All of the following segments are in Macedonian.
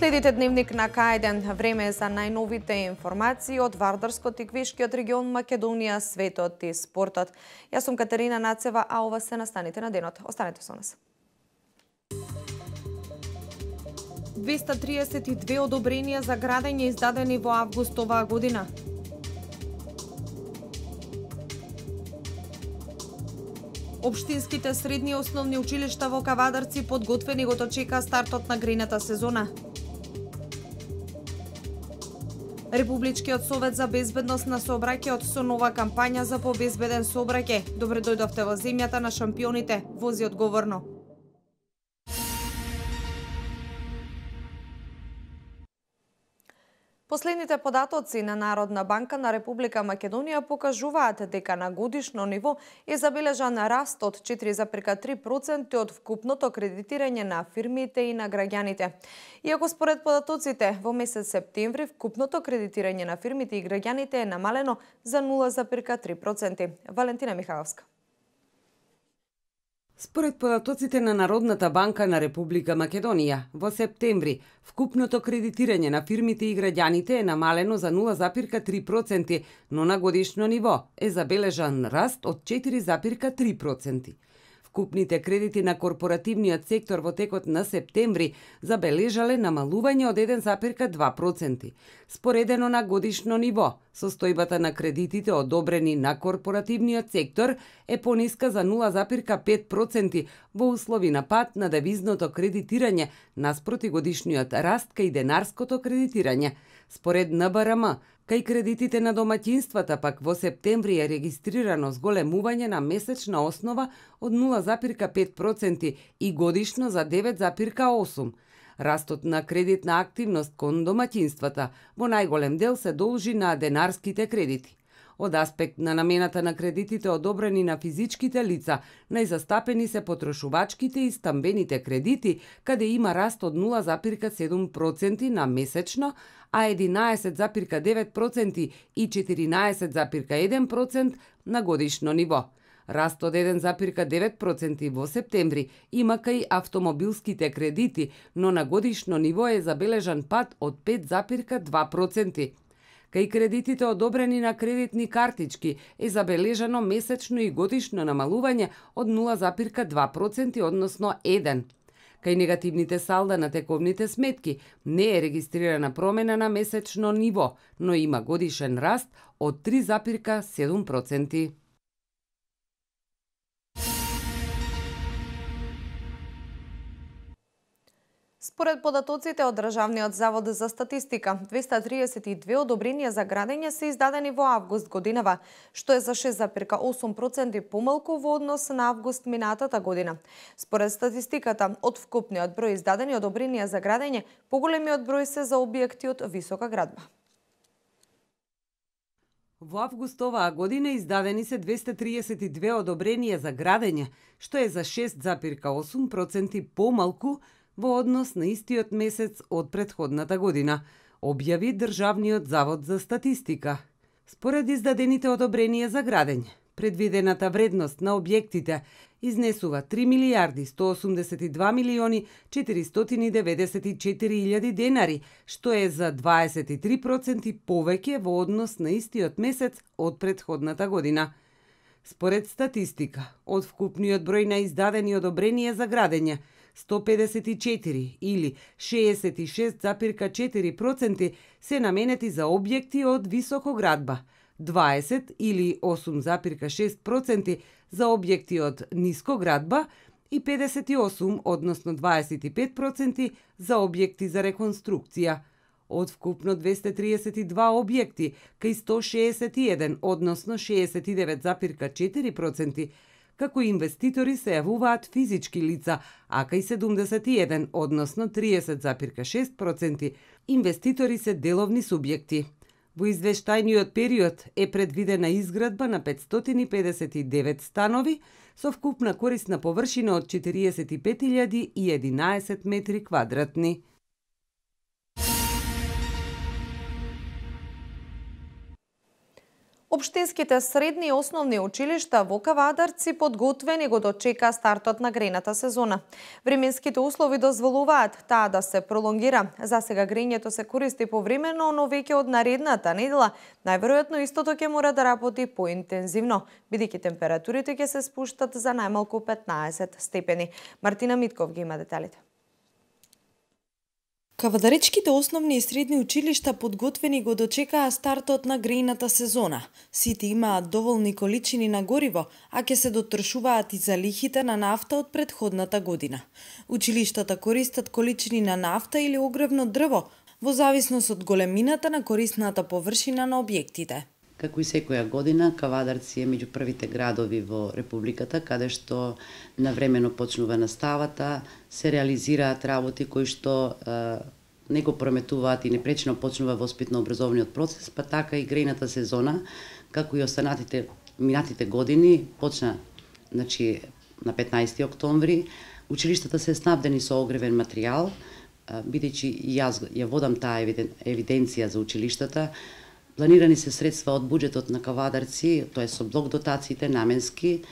Следите Дневник на К1. Време е за најновите информации од Вардарскот и Квишкиот регион, Македонија, светот и спортот. Јас сум Катерина Нацева, а ова се настаните на денот. Останете со нас. 232 одобренија за градење издадени во август оваа година. Општинските средни и основни училишта во Кавадарци подготвени го чека стартот на грејната сезона. Републичкиот совет за безбедност на сообраќајот со нова кампања за побезбеден сообраќај. Добре дојдовте во земјата на шампионите. Вози одговорно. Последните податоци на Народна банка на Република Македонија покажуваат дека на годишно ниво е забележан раст од 4,3% од вкупното кредитирање на фирмите и на граѓаните. Иако според податоците во месец септември вкупното кредитирање на фирмите и граѓаните е намалено за 0,3%. Валентина Михайловска. Според податоците на Народната банка на Република Македонија, во септември вкупното кредитирање на фирмите и граѓаните е намалено за 0,3%, но на годишно ниво е забележан раст од 4,3%. Вкупните кредити на корпоративниот сектор во текот на септември забележале намалување од 1,2%. Споредено на годишно ниво, состојбата на кредитите одобрени на корпоративниот сектор е пониска за 0,5% во услови на пад на девизното кредитирање наспроти годишниот раст кај денарското кредитирање. Според НБРМ, кај кредитите на домаќинствата пак во септември е регистрирано зголемување на месечна основа од 0,5% и годишно за 9,8%. Растот на кредитна активност кон домаќинствата во најголем дел се должи на денарските кредити. Од аспект на намената на кредитите одобрени на физичките лица, најзастапени се потрошувачките и стамбените кредити, каде има раст од 0,7% на месечно, а 11,9% и 14,1% на годишно ниво. Раст од 1,9% во септември има кај автомобилските кредити, но на годишно ниво е забележан пад од 5,2%. Кај кредитите одобрени на кредитни картички е забележано месечно и годишно намалување од 0,2%, односно 1%. Кај негативните салда на тековните сметки не е регистрирана промена на месечно ниво, но има годишен раст од 3,7%. Според податоците од Државниот завод за статистика, 232 одобренија за градење се издадени во август годинава, што е за 6,8% помалку во однос на август минатата година. Според статистиката, од вкупниот број издадени одобренија за градење, поголемиот број се за објекти од висока градба. Во август оваа година издадени се 232 одобренија за градење, што е за 6,8% помалку во однос на истиот месец од претходната година, објави Државниот завод за статистика. Според издадените одобренија за градење, предвидената вредност на објектите изнесува 3 милијарди 182 милиони 494 илјади денари, што е за 23% повеќе во однос на истиот месец од претходната година. Според статистика, од вкупниот број на издадени одобренија за градење, 154 или 66,4% се наменети за објекти од високоградба, 20 или 8,6% за објекти од нискоградба и 58, односно 25% за објекти за реконструкција. Од вкупно 232 објекти, кај 161, односно 69,4%, како инвеститори се јавуваат физички лица, а кај 71, односно 30,6%, инвеститори се деловни субјекти. Во извештајниот период е предвидена изградба на 559 станови со вкупна корисна површина од 45.011 метри квадратни. Општинските средни и основни училишта во Кавадарци подготвени го дочека стартот на грејната сезона. Временските услови дозволуваат таа да се пролонгира. За сега грејњето се користи повремено, но веќе од наредната недела најверојатно истото ќе мора да работи поинтензивно, бидејќи температурите ќе се спуштат за најмалку 15 степени. Мартина Митков ги има деталите. Кавадаречките основни и средни училишта подготвени го дочекаа стартот на грејната сезона. Сите имаат доволни количини на гориво, а ќе се дотрошуваат и залихите на нафта од претходната година. Училиштата користат количини на нафта или огревно дрво, во зависност од големината на корисната површина на објектите. Како и секоја година, Кавадарци е меѓу првите градови во Републиката, каде што навремено почнува наставата, се реализираат работи кои што не го прометуваат и непречено почнува воспитно-образовниот процес, па така и грејната сезона, како и останатите минатите години, почна на 15 октомври. Училиштата се снабдени со огревен материјал, бидејќи и јас ја водам таа евиденција за училиштата. Планирани се средства од буџетот на Кавадарци, тоа е со блок дотациите наменски.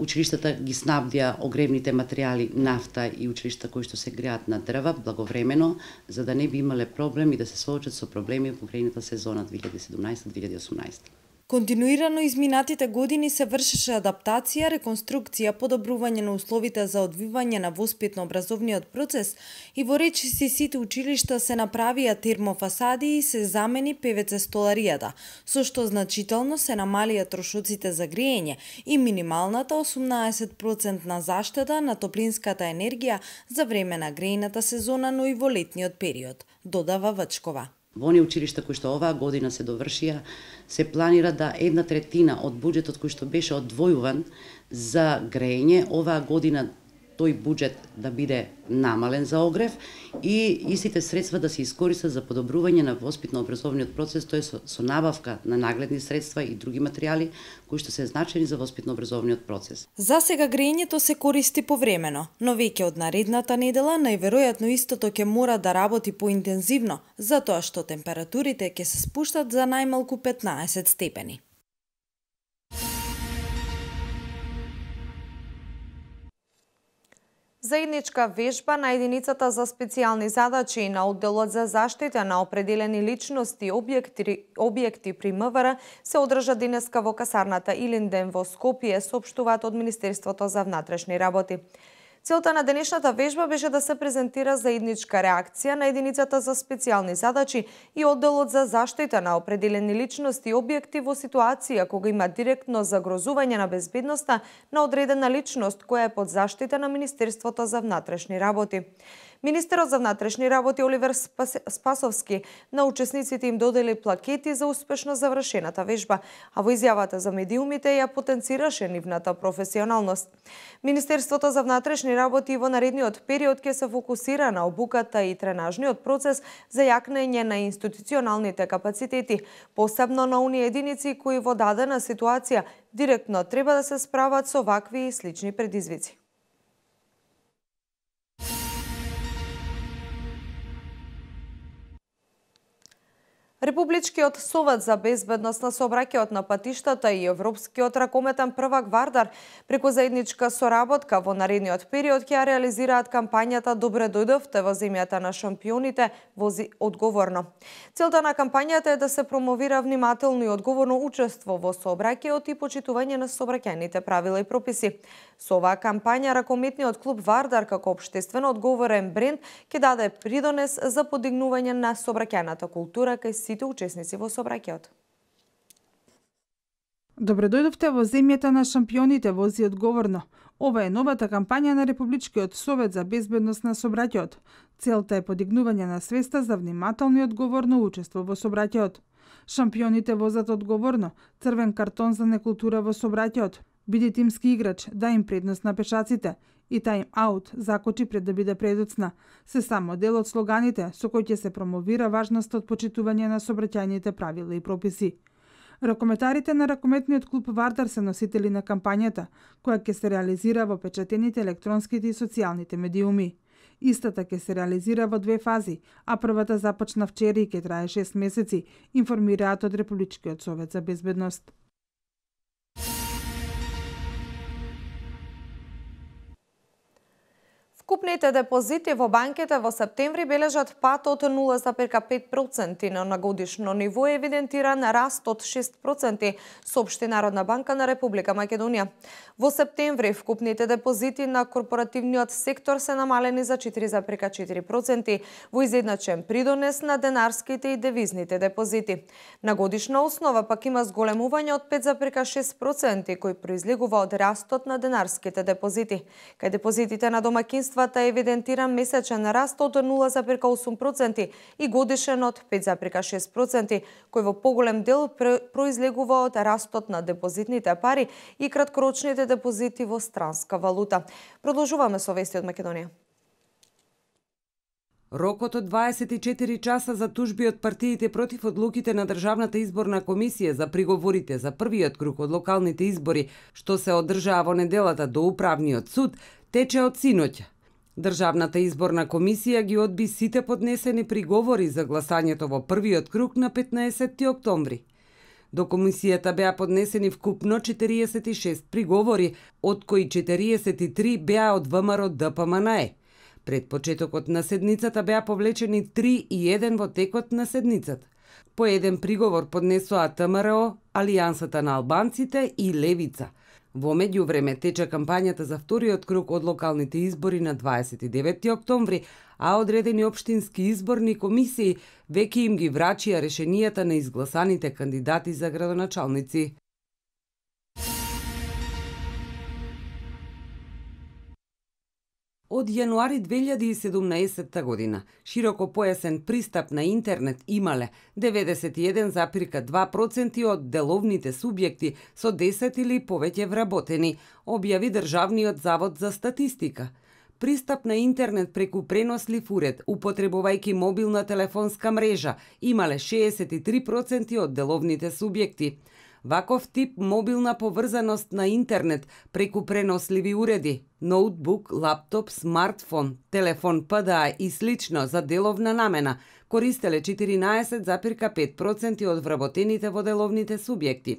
Училиштата ги снабдија огревните материјали нафта и училишта кои што се греат на дрва благовремено, за да не би имале проблем и да се соочат со проблеми во грејната сезона 2017-2018. Континуирано изминатите години се вршеше адаптација, реконструкција, подобрување на условите за одвивање на воспитно-образовниот процес и во речиси сите училишта се направија термофасади и се замени ПВЦ столаријата, со што значително се намалија трошоците за грејење и минималната 18% заштеда на топлинската енергија за време на грејната сезона, но и во летниот период, додава Вачкова. Во оние училишта кои што оваа година се довршија, се планира да 1/3 од буџетот кој што беше одвојуван за грејење, оваа година тој буџет да биде намален за огрев и истите средства да се искористат за подобрување на воспитно-образовниот процес, тоа е со набавка на нагледни средства и други материјали кои што се значени за воспитно-образовниот процес. За сега грејењето се користи повремено, но веќе од наредната недела најверојатно истото ќе мора да работи поинтензивно, затоа што температурите ќе се спуштат за најмалку 15 степени. Заедничка вежба на единицата за специјални задачи и на одделот за заштита на определени личности и објекти при МВР се одржа денеска во касарната Илинден во Скопје, соопштуваат од Министерството за внатрешни работи. Целта на денешната вежба беше да се презентира заедничка реакција на единицата за специјални задачи и одделот за заштита на определени личности и објекти во ситуација кога има директно загрозување на безбедноста на одредена личност која е под заштита на Министерството за внатрешни работи. Министерот за внатрешни работи Оливер Спасовски на учесниците им додели плакети за успешно завршената вежба, а во изјавата за медиумите ја потенцираше нивната професионалност. Министерството за внатрешни работи во наредниот период ќе се фокусира на обуката и тренажниот процес за јакнење на институционалните капацитети, посебно на оние единици кои во дадена ситуација директно треба да се справат со вакви и слични предизвици. Републичкиот совет за безбедност на сообраќајот на патиштата и Европскиот ракометен првак Вардар преку заедничка соработка во наредниот период ќе реализираат кампањата Добре дојдовте во земјата на шампионите, вози одговорно. Целта на кампањата е да се промовира внимателно и одговорно учество во сообраќајот и почитување на сообраќајните правила и прописи. Со оваа кампања ракометниот клуб Вардар како општествено одговорен бренд ќе даде придонес за подигнување на сообраќајната култура кај сите учесници во сообраќајот. Добре дојдовте во земјата на шампионите, вози одговорно. Ова е новата кампања на Републичкиот совет за безбедност на сообраќајот. Целта е подигнување на свеста за внимателно и одговорно учество во сообраќајот. Шампионите возат одговорно, црвен картон за некултура во сообраќајот, биде тимски играч, дај им предност на пешаците и тајм аут, закочи пред да биде предоцна, се само дел од слоганите со кои ќе се промовира важноста од почитување на сообраќајните правила и прописи. Ракометарите на ракометниот клуб Вардар се носители на кампањата, која ќе се реализира во печатените, електронските и социјалните медиуми. Истата ќе се реализира во 2 фази, а првата започна вчера и ќе трае 6 месеци, информираат од Републичкиот совет за безбедност. Вкупните депозити во банките во септември бележат пат од 0,5%, но на годишно ниво е евидентиран раст од 6%, соопшти Народна банка на Република Македонија. Во септември вкупните депозити на корпоративниот сектор се намалени за 4,4%, во изедначен придонес на денарските и девизните депозити. На годишна основа пак има зголемување од 5,6%, кој произлегува од растот на денарските депозити. Кај депозитите на домаќинствата е евидентиран месечен раст од 0,8% и годишен од 5,6%, кој во поголем дел произлегува од растот на депозитните пари и краткорочните депозити во странска валута. Продолжуваме со вести од Македонија. Рокот од 24 часа за тужби од партиите против одлуките на Државната изборна комисија за приговорите за првиот круг од локалните избори, што се одржаа во неделата до Управниот суд, тече од синоќа. Државната изборна комисија ги одби сите поднесени приговори за гласањето во првиот круг на 15 октомври. До комисијата беа поднесени вкупно 46 приговори, од кои 43 беа од ВМРО ДПМНЕ. Пред почетокот на седницата беа повлечени 3 и 1 во текот на седницата. По еден приговор поднесоа ВМРО, Алијансата на албанците и Левица. Во меѓувреме тече кампањата за вториот круг од локалните избори на 29 октомври, а одредени општински изборни комисии веќе им ги врачија решенијата на изгласаните кандидати за градоначалници. Од јануари 2017 година широкопојасен пристап на интернет имале 91,2% од деловните субјекти со 10 или повеќе вработени, објави Државниот завод за статистика. Пристап на интернет преку пренослив уред, употребувајќи мобилна телефонска мрежа, имале 63% од деловните субјекти. Ваков тип мобилна поврзаност на интернет преку преносливи уреди, ноутбук, лаптоп, смартфон, телефон ПДА и слично за деловна намена, користеле 14,5% од вработените во деловните субјекти.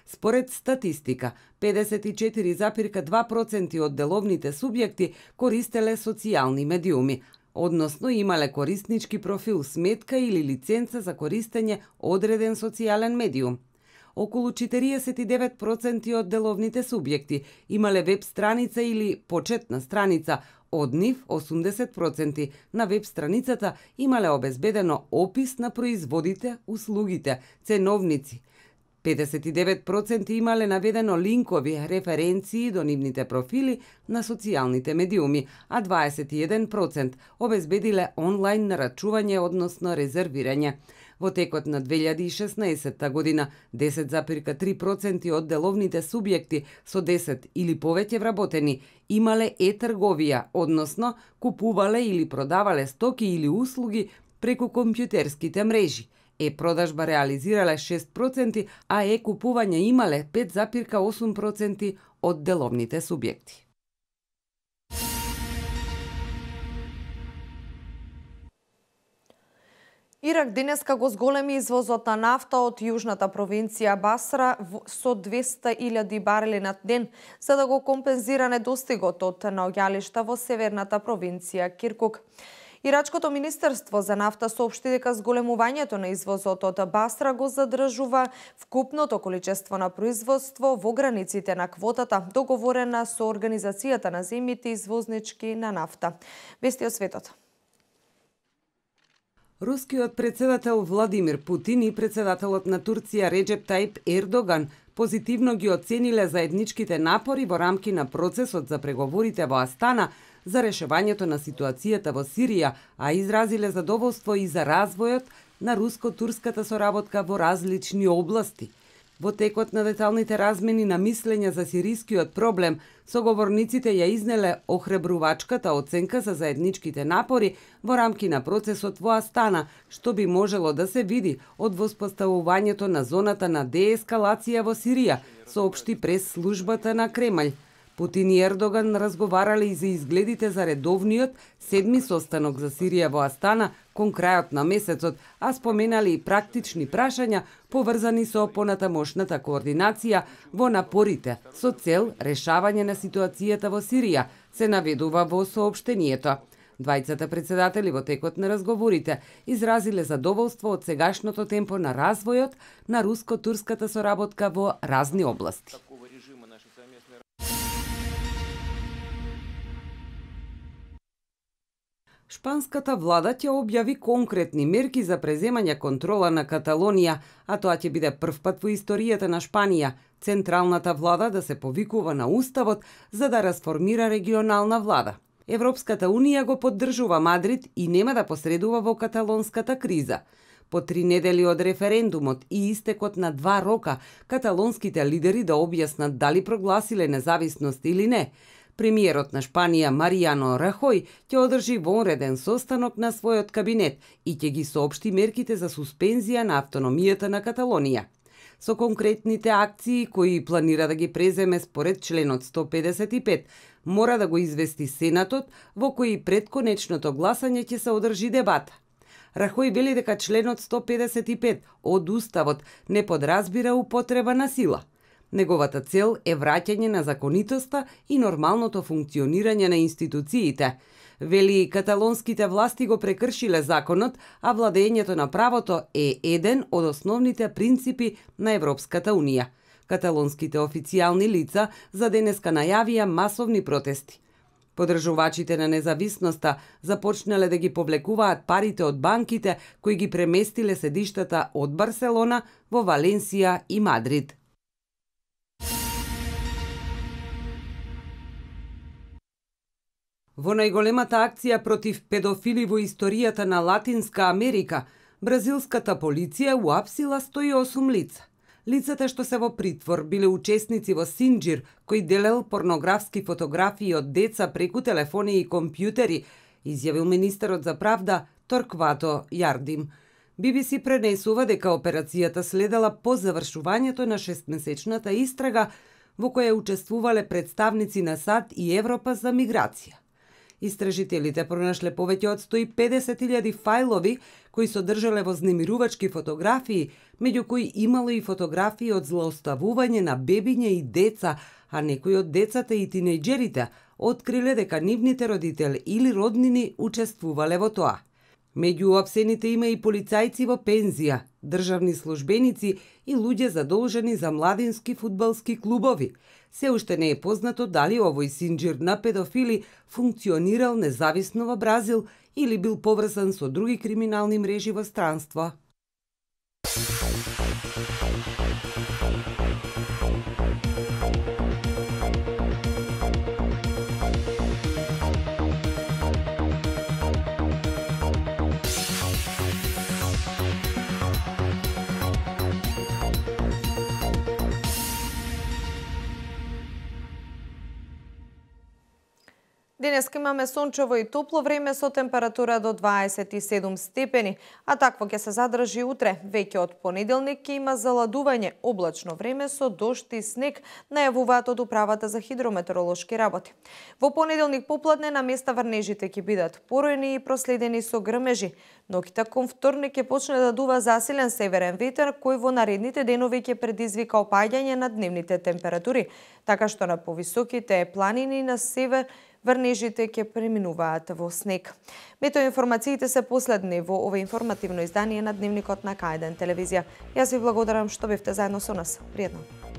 Според статистика, 54,2% од деловните субјекти користеле социјални медиуми, односно имале кориснички профил, сметка или лиценца за користење одреден социјален медиум. Околу 49% од деловните субјекти имале веб страница или почетна страница, од нив 80% на веб страницата имале обезбедено опис на производите, услугите, ценовници. 59% имале наведено линкови, референции до нивните профили на социјалните медиуми, а 21% обезбедиле онлайн нарачување, односно резервирање. Во текот на 2016 година 10,3% од деловните субјекти со 10 или повеќе вработени имале е-трговија, односно купувале или продавале стоки или услуги преку компјутерските мрежи. Е-продажба реализирале 6%, а е-купување имале 5,8% од деловните субјекти. Ирак денеска го зголеми извозот на нафта од јужната провинција Басра со 200.000 барели на ден, за да го компензира недостигот од наоѓалишта во северната провинција Киркук. Ирачкото министерство за нафта соопшти дека зголемувањето на извозот од Басра го задржува вкупното количество на производство во границите на квотата, договорена со Организацијата на земјите извознички на нафта. Вести од светот. Рускиот председател Владимир Путин и председателот на Турција Реджеп Таип Ердоган позитивно ги оцениле заедничките напори во рамки на процесот за преговорите во Астана за решавањето на ситуацијата во Сирија, а изразиле задоволство и за развојот на руско-турската соработка во различни области. Во текот на деталните размени на мислења за сирискиот проблем, соговорниците ја изнеле охрабрувачката оценка за заедничките напори во рамки на процесот во Астана, што би можело да се види од воспоставувањето на зоната на деескалација во Сирија, соопшти прес службата на Кремљ. Путин и Ердоган разговарале и за изгледите за редовниот седми состанок за Сирија во Астана кон крајот на месецот, а споменали и практични прашања поврзани со понатамошната координација во напорите со цел решавање на ситуацијата во Сирија, се наведува во соопштението. Двајцата председатели во текот на разговорите изразиле задоволство од сегашното темпо на развојот на руско-турската соработка во разни области. Шпанската влада ќе објави конкретни мерки за преземање контрола на Каталонија, а тоа ќе биде првпат во историјата на Шпанија, централната влада да се повикува на уставот за да расформира регионална влада. Европската унија го поддржува Мадрид и нема да посредува во каталонската криза. По 3 недели од референдумот и истекот на 2 рока, каталонските лидери да објаснат дали прогласиле независност или не. Премиерот на Шпанија Маријано Рахој ќе одржи вонреден состанок на својот кабинет и ќе ги соопшти мерките за суспензија на автономијата на Каталонија. Со конкретните акции кои планира да ги преземе според членот 155, мора да го извести Сенатот, во кој пред конечното гласање ќе се одржи дебата. Рахој вели дека членот 155 од Уставот не подразбира употреба на сила. Неговата цел е враќање на законитоста и нормалното функционирање на институциите. Вели, каталонските власти го прекршиле законот, а владењето на правото е еден од основните принципи на Европската унија. Каталонските официјални лица за денеска најавија масовни протести. Подржувачите на независноста започнале да ги повлекуваат парите од банките кои ги преместиле седиштата од Барселона во Валенсија и Мадрид. Во најголемата акција против педофили во историјата на Латинска Америка, бразилската полиција уапсила 108 лица. Лицата што се во притвор биле учесници во синџир кој делел порнографски фотографии од деца преку телефони и компјутери, изјавил министерот за правда Торквато Јардим. BBC пренесува дека операцијата следела по завршувањето на 6-месечната истрага во која учествувале представници на САД и Европа за миграција. Истражителите пронашле повеќе од 150.000 фајлови кои содржале вознемирувачки фотографии, меѓу кои имало и фотографии од злоставување на бебиња и деца, а некои од децата и тинејџерите откриле дека нивните родители или роднини учествувале во тоа. Меѓу уапсените има и полицајци во пензија, државни службеници и луѓе задолжени за младински фудбалски клубови. Се уште не е познато дали овој синџир на педофили функционирал независно во Бразил или бил поврзан со други криминални мрежи во странство. Денес имаме сончево и топло време со температура до 27 степени, а такво ќе се задржи утре. Веќе од понеделник ќе има заладување, облачно време со дожд и снег, најавуваат од Управата за хидрометеоролошки работи. Во понеделник попладне на места врнежите ќе бидат поројни и проследени со грмежи. Ноќта кон вторник ќе почне да дува засилен северен ветер, кој во наредните денови ќе предизвика опаѓање на дневните температури, така што на повисоките планини на север врнежите ќе преминуваат во снег. Метеоинформациите се последни во ова информативно издание на Дневникот на К1 телевизија. Јас ви благодарам што бевте заедно со нас. Пријатно.